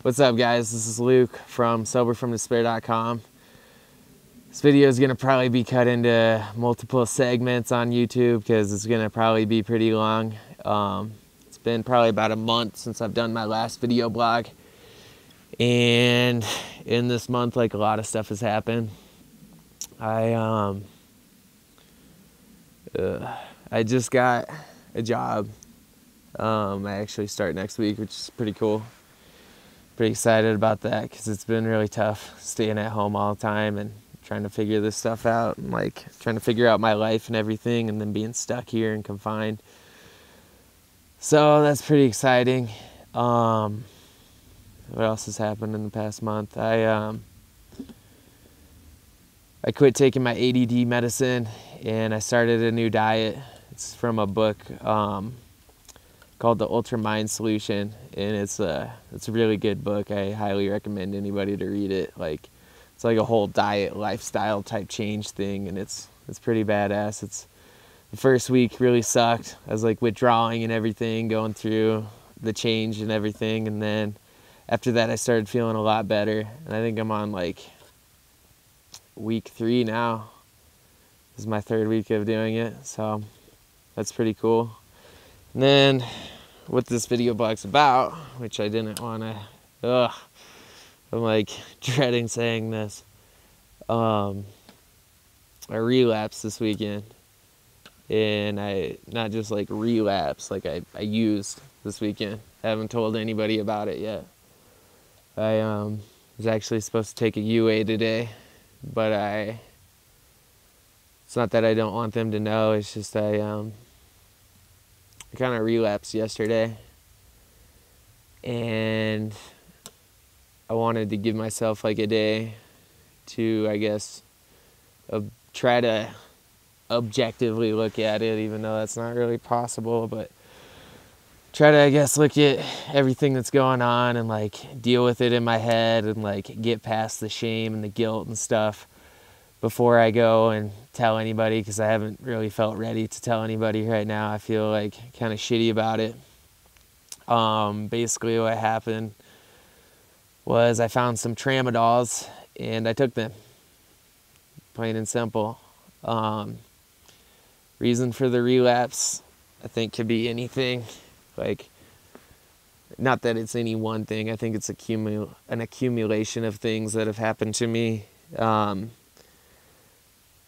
What's up, guys? This is Luke from soberfromdespair.com. This video is going to probably be cut into multiple segments on YouTube because it's going to probably be pretty long. It's been probably about a month since I've done my last video blog. And in this month, like, a lot of stuff has happened. I just got a job. I actually start next week, which is pretty cool. Pretty excited about that because it's been really tough staying at home all the time and trying to figure this stuff out and like trying to figure out my life and everything, and then being stuck here and confined. So that's pretty exciting. What else has happened in the past month? I quit taking my ADD medicine and I started a new diet. It's from a book called The Ultra Mind Solution, and it's a really good book. I highly recommend anybody to read it. Like, it's like a whole diet lifestyle type change thing, and it's pretty badass. The first week really sucked. I was like withdrawing and everything, going through the change and everything, and then after that I started feeling a lot better, and I think I'm on like week 3 now. This is my 3rd week of doing it, so that's pretty cool. And then what this video blog's about, which I didn't want to, I'm like dreading saying this. I relapsed this weekend, and I not just like relapsed, like I used this weekend. I haven't told anybody about it yet. I was actually supposed to take a UA today, but it's not that I don't want them to know, it's just I kind of relapsed yesterday, and I wanted to give myself like a day to, I guess, try to objectively look at it, even though that's not really possible, but try to, I guess, look at everything that's going on and like deal with it in my head and like get past the shame and the guilt and stuff before I go and tell anybody, because I haven't really felt ready to tell anybody right now. I feel like kind of shitty about it. Basically what happened was I found some tramadols and I took them. Plain and simple. Reason for the relapse, I think, could be anything. Like, not that it's any one thing. I think it's an accumulation of things that have happened to me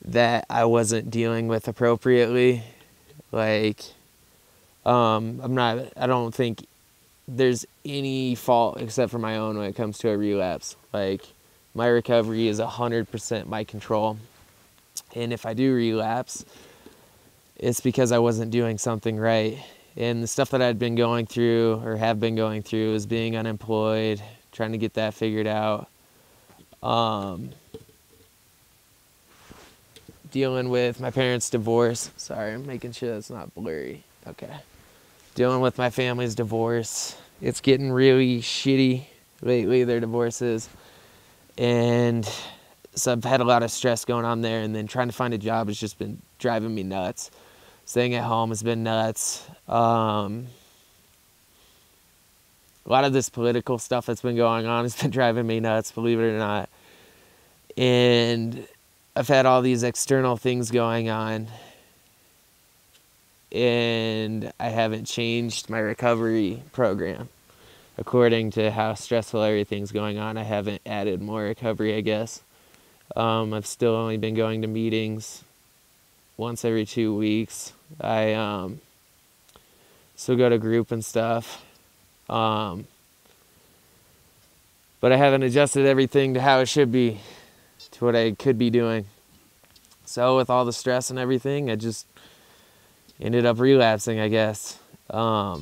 that I wasn't dealing with appropriately. Like, I don't think there's any fault except for my own when it comes to a relapse. Like, my recovery is 100% my control. And if I do relapse, it's because I wasn't doing something right. And the stuff that I'd been going through, or have been going through, is being unemployed, trying to get that figured out. Dealing with my parents' divorce. Sorry, I'm making sure that's not blurry. Okay. Dealing with my family's divorce. It's getting really shitty lately, their divorces. And so I've had a lot of stress going on there, and then trying to find a job has just been driving me nuts. Staying at home has been nuts. A lot of this political stuff that's been going on has been driving me nuts, believe it or not. And I've had all these external things going on, and I haven't changed my recovery program. According to how stressful everything's going on, I haven't added more recovery, I guess. I've still only been going to meetings once every 2 weeks. I still go to group and stuff. But I haven't adjusted everything to how it should be, to what I could be doing. So with all the stress and everything, I just ended up relapsing, I guess. I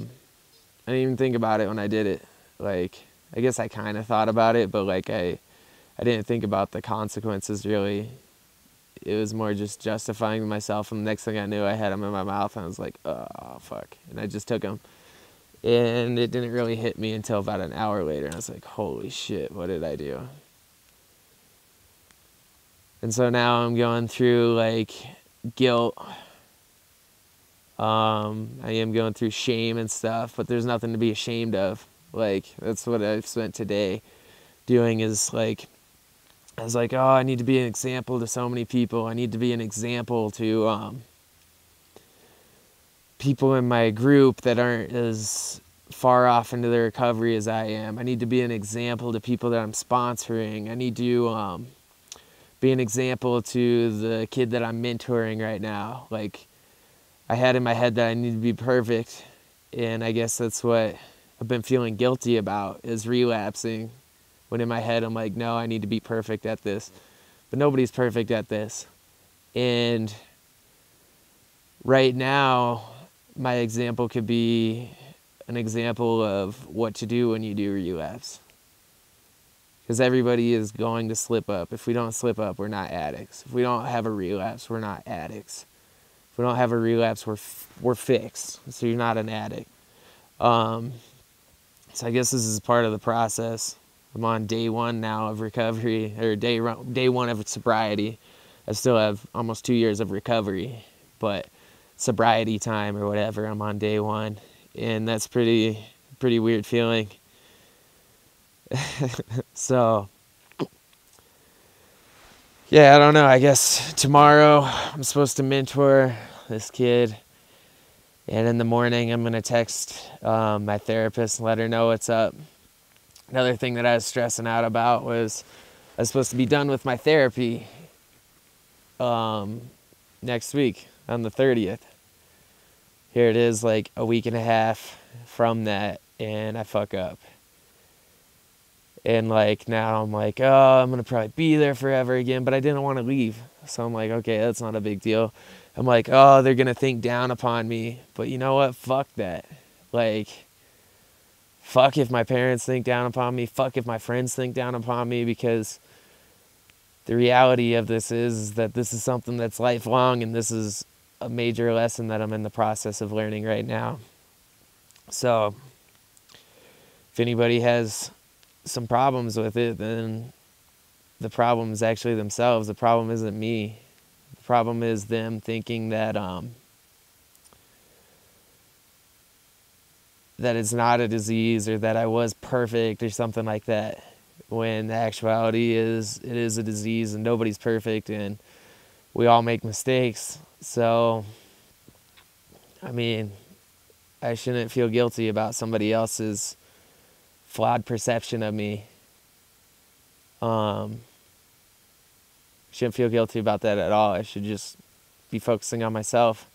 didn't even think about it when I did it. Like, I guess I kind of thought about it, but like I didn't think about the consequences, really. It was more just justifying myself, and the next thing I knew, I had them in my mouth, and I was like, oh, fuck. And I just took them. And it didn't really hit me until about an hour later, and I was like, holy shit, what did I do? And so now I'm going through, like, guilt. I am going through shame and stuff, but there's nothing to be ashamed of. Like, that's what I've spent today doing, is like, I was like, oh, I need to be an example to so many people. I need to be an example to people in my group that aren't as far off into their recovery as I am. I need to be an example to people that I'm sponsoring. I need to be an example to the kid that I'm mentoring right now. Like, I had in my head that I need to be perfect, and I guess that's what I've been feeling guilty about, is relapsing. When in my head I'm like, no, I need to be perfect at this. But nobody's perfect at this. And right now, my example could be an example of what to do when you do relapse. Because everybody is going to slip up. If we don't slip up, we're not addicts. If we don't have a relapse, we're not addicts. If we don't have a relapse, we're fixed. So you're not an addict. So I guess this is part of the process. I'm on day one now of recovery, or day one of sobriety. I still have almost 2 years of recovery, but sobriety time or whatever, I'm on day one, and that's pretty weird feeling. So yeah, I don't know. I guess tomorrow I'm supposed to mentor this kid, and in the morning I'm gonna text my therapist and let her know what's up. Another thing that I was stressing out about was I was supposed to be done with my therapy next week on the 30th. Here it is, like a week and a half from that, and I fuck up. And like now I'm like, oh, I'm gonna probably be there forever again, but I didn't want to leave. So I'm like, okay, that's not a big deal. I'm like, oh, they're gonna think down upon me. But you know what? Fuck that. Like, fuck if my parents think down upon me. Fuck if my friends think down upon me, because the reality of this is that this is something that's lifelong, and this is a major lesson that I'm in the process of learning right now. So if anybody has some problems with it, then the problem is actually themselves. The problem isn't me. The problem is them thinking that that it's not a disease, or that I was perfect or something like that, when the actuality is it is a disease, and nobody's perfect, and we all make mistakes. So I mean, I shouldn't feel guilty about somebody else's flawed perception of me. Shouldn't feel guilty about that at all. I should just be focusing on myself,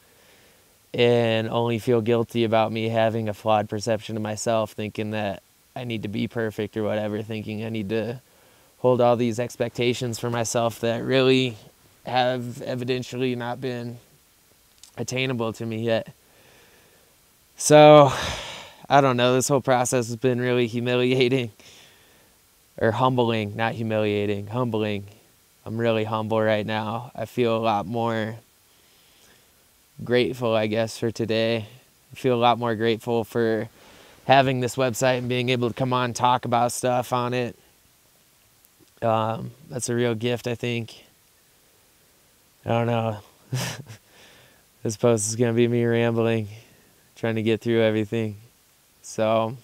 and only feel guilty about me having a flawed perception of myself, thinking that I need to be perfect or whatever, thinking I need to hold all these expectations for myself that really have evidentially not been attainable to me yet. So I don't know, this whole process has been really humiliating, or humbling, not humiliating, humbling. I'm really humble right now. I feel a lot more grateful, I guess, for today. I feel a lot more grateful for having this website and being able to come on and talk about stuff on it. That's a real gift, I think. I don't know. This post is going to be me rambling, trying to get through everything. So,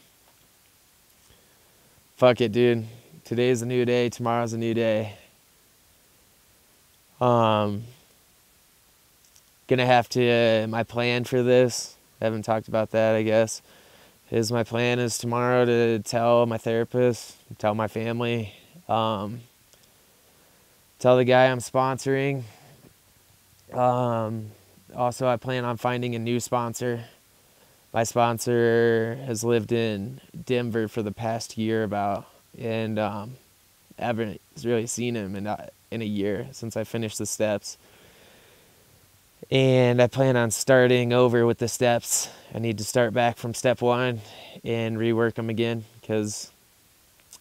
fuck it, dude. Today's a new day. Tomorrow's a new day. Gonna have to, my plan for this, I haven't talked about that, I guess, is my plan is tomorrow to tell my therapist, tell my family, tell the guy I'm sponsoring. Also, I plan on finding a new sponsor. My sponsor has lived in Denver for the past year about, and I haven't really seen him in a year since I finished the steps. And I plan on starting over with the steps. I need to start back from step one and rework them again, because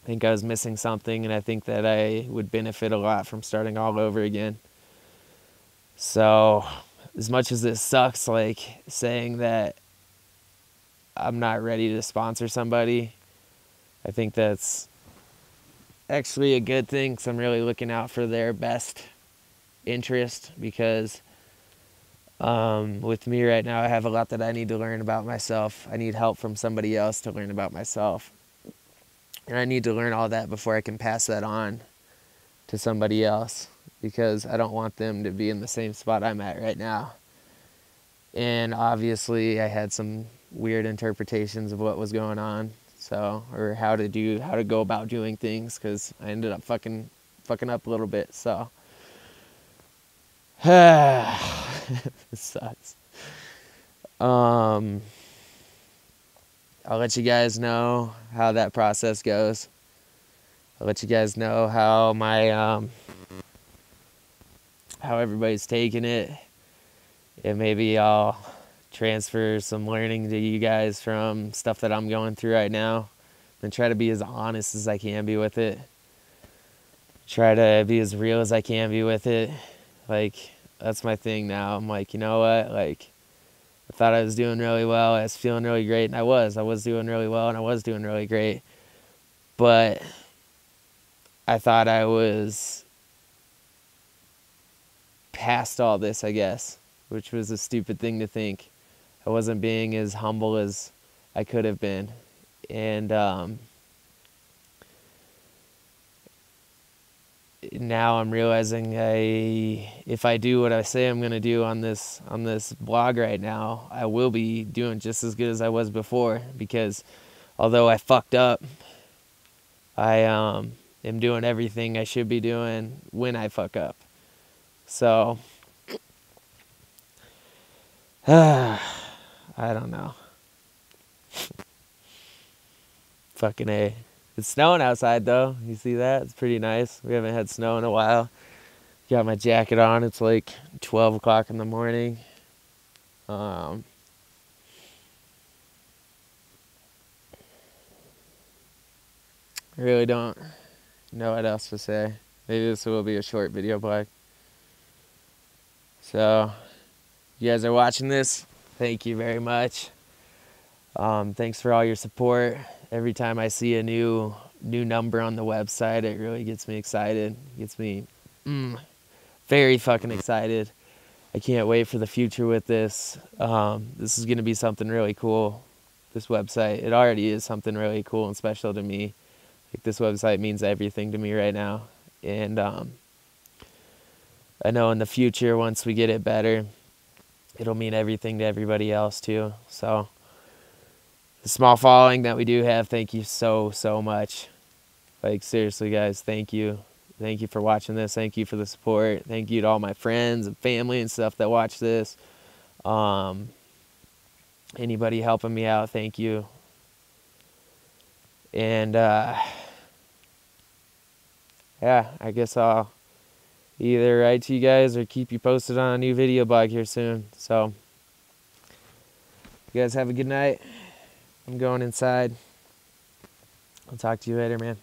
I think I was missing something, and I think that I would benefit a lot from starting all over again. So as much as this sucks, like saying that I'm not ready to sponsor somebody, I think that's actually a good thing, because I'm really looking out for their best interest, because with me right now, I have a lot that I need to learn about myself. I need help from somebody else to learn about myself. And I need to learn all that before I can pass that on to somebody else, because I don't want them to be in the same spot I'm at right now. And obviously I had some weird interpretations of what was going on, so, or how to go about doing things, because I ended up fucking up a little bit, so. This sucks. I'll let you guys know how that process goes. I'll let you guys know how my how everybody's taking it, and maybe I'll transfer some learning to you guys from stuff that I'm going through right now, and try to be as honest as I can be with it. Try to be as real as I can be with it. Like, that's my thing now. I'm like, you know what? Like, I thought I was doing really well. I was feeling really great, and I was doing really well, and I was doing really great. But I thought I was past all this, I guess, which was a stupid thing to think. I wasn't being as humble as I could have been. And now I'm realizing if I do what I say I'm going to do on this blog right now, I will be doing just as good as I was before, because although I fucked up, I am doing everything I should be doing when I fuck up. So I don't know. Fucking A. It's snowing outside though. You see that? It's pretty nice. We haven't had snow in a while. Got my jacket on. It's like 12 o'clock in the morning. I really don't know what else to say. Maybe this will be a short video blog. So, you guys are watching this. Thank you very much. Thanks for all your support. Every time I see a new number on the website, it really gets me excited. Gets me very fucking excited. I can't wait for the future with this. This is going to be something really cool. This website, it already is something really cool and special to me. Like, this website means everything to me right now. And I know in the future, once we get it better, it'll mean everything to everybody else too. So, the small following that we do have, thank you so much. Like, seriously guys, thank you. Thank you for watching this. Thank you for the support. Thank you to all my friends and family and stuff that watch this. Anybody helping me out, thank you. And yeah, I guess I'll either write to you guys or keep you posted on a new video blog here soon. So, you guys have a good night. I'm going inside. I'll talk to you later, man.